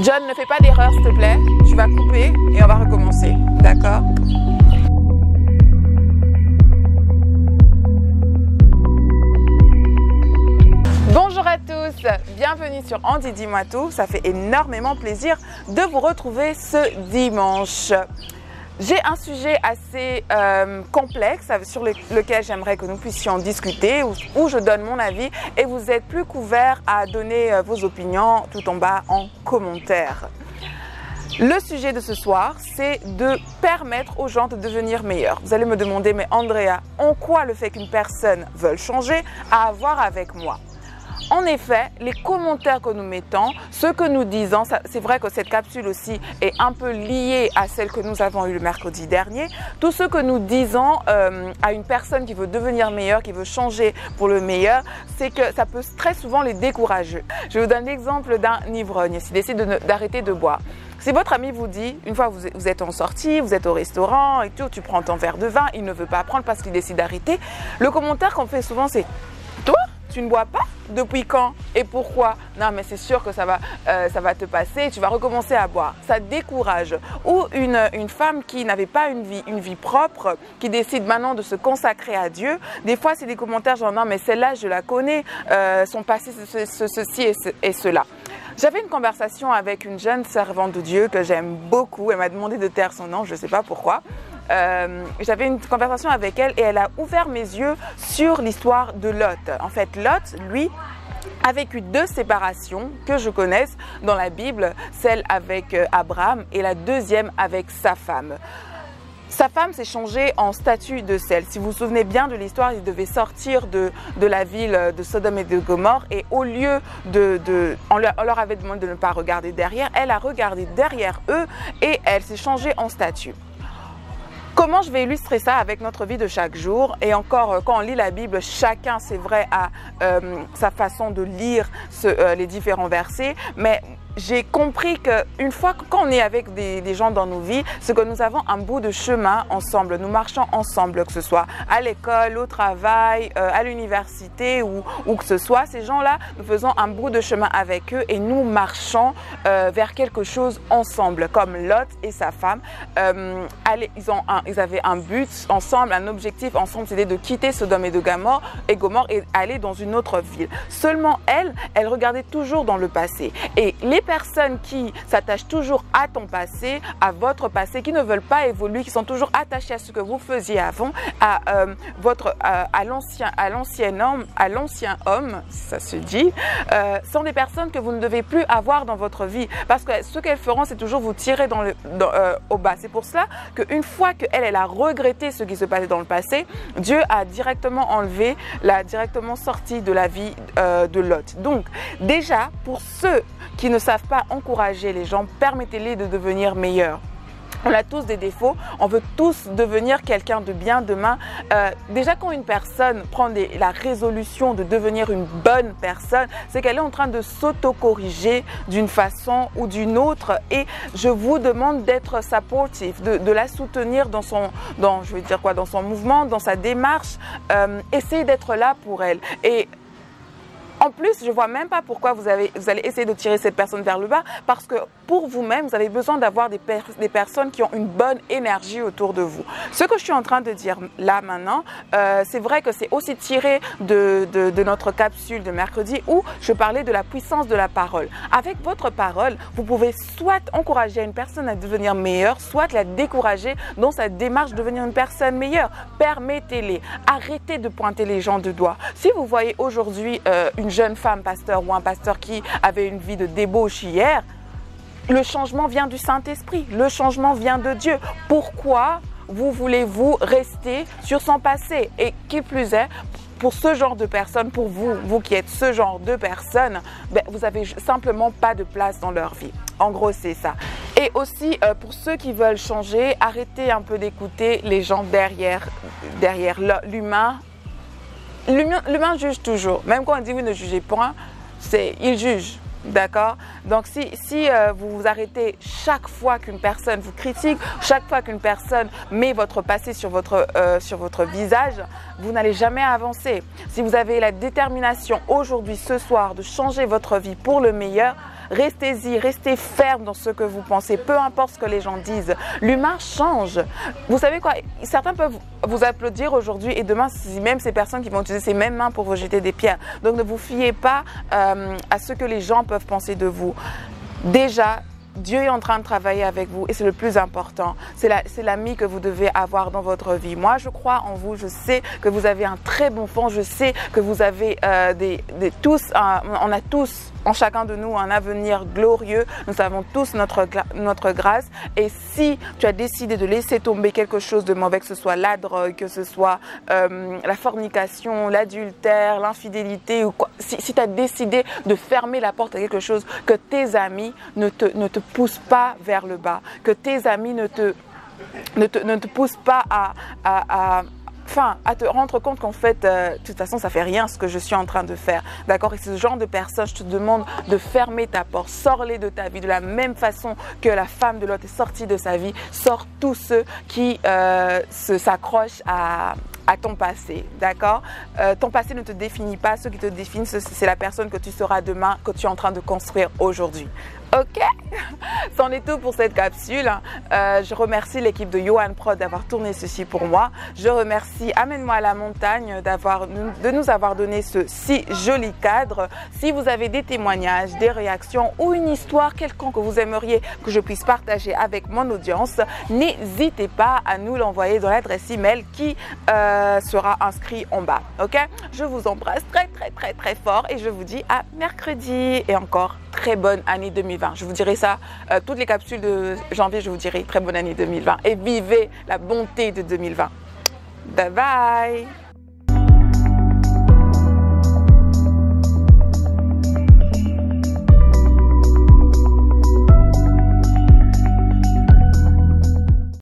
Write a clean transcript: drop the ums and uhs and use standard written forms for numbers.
John, ne fais pas d'erreur, s'il te plaît. Tu vas couper et on va recommencer. D'accord? Bonjour à tous, bienvenue sur Andy Dis-moi tout. Ça fait énormément plaisir de vous retrouver ce dimanche. J'ai un sujet assez complexe sur lequel j'aimerais que nous puissions discuter, où je donne mon avis et vous êtes plus couverts à donner vos opinions tout en bas en commentaire. Le sujet de ce soir, c'est de permettre aux gens de devenir meilleurs. Vous allez me demander, mais Andrea, en quoi le fait qu'une personne veuille changer a à voir avec moi? En effet, les commentaires que nous mettons, ce que nous disons, c'est vrai que cette capsule aussi est un peu liée à celle que nous avons eue le mercredi dernier. Tout ce que nous disons à une personne qui veut devenir meilleure, qui veut changer pour le meilleur, c'est que ça peut très souvent les décourager. Je vous donne l'exemple d'un ivrogne s'il décide d'arrêter de boire. Si votre ami vous dit, une fois vous êtes en sortie, vous êtes au restaurant et tout, tu prends ton verre de vin, il ne veut pas prendre parce qu'il décide d'arrêter, le commentaire qu'on fait souvent c'est « Toi, tu ne bois pas? Depuis quand? Et pourquoi? Non, mais c'est sûr que ça va te passer, tu vas recommencer à boire. » Ça décourage. Ou une femme qui n'avait pas une vie propre, qui décide maintenant de se consacrer à Dieu. Des fois, c'est des commentaires genre « Non, mais celle-là, je la connais, son passé, ceci et cela. » J'avais une conversation avec une jeune servante de Dieu que j'aime beaucoup. Elle m'a demandé de taire son nom, je ne sais pas pourquoi. J'avais une conversation avec elle et elle a ouvert mes yeux sur l'histoire de Lot. En fait, Lot, lui, a vécu deux séparations que je connaisse dans la Bible, celle avec Abraham et la deuxième avec sa femme. Sa femme s'est changée en statue de sel. Si vous vous souvenez bien de l'histoire, il devait sortir de la ville de Sodome et de Gomorrhe et au lieu on leur avait demandé de ne pas regarder derrière, elle a regardé derrière eux et elle s'est changée en statue. Comment je vais illustrer ça avec notre vie de chaque jour? Et encore, quand on lit la Bible, chacun, c'est vrai, a sa façon de lire les différents versets, mais j'ai compris qu'une fois quand on est avec des gens dans nos vies, c'est que nous avons un bout de chemin ensemble, nous marchons ensemble, que ce soit à l'école, au travail, à l'université ou que ce soit. Ces gens-là, nous faisons un bout de chemin avec eux et nous marchons vers quelque chose ensemble, comme Lot et sa femme. Ils avaient un but ensemble, un objectif ensemble, c'était de quitter Sodome et Gomorrhe et aller dans une autre ville. Seulement elle regardait toujours dans le passé. Et les personnes qui s'attachent toujours à ton passé, à votre passé, qui ne veulent pas évoluer, qui sont toujours attachées à ce que vous faisiez avant, à l'ancien homme, ça se dit, sont des personnes que vous ne devez plus avoir dans votre vie. Parce que ce qu'elles feront, c'est toujours vous tirer au bas. C'est pour cela qu'une fois qu'elle a regretté ce qui se passait dans le passé, Dieu a directement enlevé, l'a directement sorti de la vie de Lot. Donc, déjà, pour ceux qui ne savent pas encourager les gens, permettez-les de devenir meilleurs. On a tous des défauts, on veut tous devenir quelqu'un de bien demain. Déjà quand une personne prend la résolution de devenir une bonne personne, c'est qu'elle est en train de s'auto-corriger d'une façon ou d'une autre et je vous demande d'être supportive, de la soutenir dans son mouvement, dans sa démarche. Essayez d'être là pour elle. Et en plus, je ne vois même pas pourquoi vous allez essayer de tirer cette personne vers le bas parce que pour vous-même, vous avez besoin d'avoir des personnes qui ont une bonne énergie autour de vous. Ce que je suis en train de dire là maintenant, c'est vrai que c'est aussi tiré de notre capsule de mercredi où je parlais de la puissance de la parole. Avec votre parole, vous pouvez soit encourager une personne à devenir meilleure, soit la décourager dans sa démarche de devenir une personne meilleure. Permettez-les. Arrêtez de pointer les gens du doigt. Si vous voyez aujourd'hui une jeune femme pasteur ou un pasteur qui avait une vie de débauche hier, le changement vient du Saint-Esprit, le changement vient de Dieu. Pourquoi voulez-vous rester sur son passé? Et qui plus est, pour ce genre de personnes, pour vous qui êtes ce genre de personnes, vous n'avez simplement pas de place dans leur vie. En gros, c'est ça. Et aussi, pour ceux qui veulent changer, arrêtez un peu d'écouter les gens derrière l'humain. L'humain juge toujours. Même quand on dit oui, ne jugez point, il juge. D'accord? Donc, si vous vous arrêtez chaque fois qu'une personne vous critique, chaque fois qu'une personne met votre passé sur votre visage, vous n'allez jamais avancer. Si vous avez la détermination aujourd'hui, ce soir, de changer votre vie pour le meilleur, Restez-y, restez ferme dans ce que vous pensez, peu importe ce que les gens disent. L'humain change. Vous savez quoi? Certains peuvent vous applaudir aujourd'hui et demain, c'est même ces personnes qui vont utiliser ces mêmes mains pour vous jeter des pierres. Donc ne vous fiez pas à ce que les gens peuvent penser de vous. Déjà, Dieu est en train de travailler avec vous et c'est le plus important. C'est l'ami que vous devez avoir dans votre vie. Moi, je crois en vous. Je sais que vous avez un très bon fond. Je sais que vous avez on a tous en chacun de nous un avenir glorieux. Nous avons tous notre grâce. Et si tu as décidé de laisser tomber quelque chose de mauvais, que ce soit la drogue, que ce soit la fornication, l'adultère, l'infidélité ou quoi, si tu as décidé de fermer la porte à quelque chose, que tes amis ne te poussent pas vers le bas, que tes amis ne te poussent pas à te rendre compte qu'en fait, de toute façon, ça fait rien ce que je suis en train de faire. D'accord? Et ce genre de personnes, je te demande de fermer ta porte. Sors-les de ta vie. De la même façon que la femme de l'autre est sortie de sa vie, sors tous ceux qui s'accrochent à ton passé, d'accord? Ton passé ne te définit pas. Ce qui te définit, c'est la personne que tu seras demain, que tu es en train de construire aujourd'hui. Ok, c'en est tout pour cette capsule. Je remercie l'équipe de Yohan Prod d'avoir tourné ceci pour moi. Je remercie Amène-moi à la montagne de nous avoir donné ce si joli cadre. Si vous avez des témoignages, des réactions ou une histoire quelconque que vous aimeriez que je puisse partager avec mon audience, n'hésitez pas à nous l'envoyer dans l'adresse email qui sera inscrite en bas. Ok, je vous embrasse très fort et je vous dis à mercredi et encore très bonne année 2020. Je vous dirai ça, toutes les capsules de janvier, je vous dirai très bonne année 2020 et vivez la bonté de 2020. Bye bye.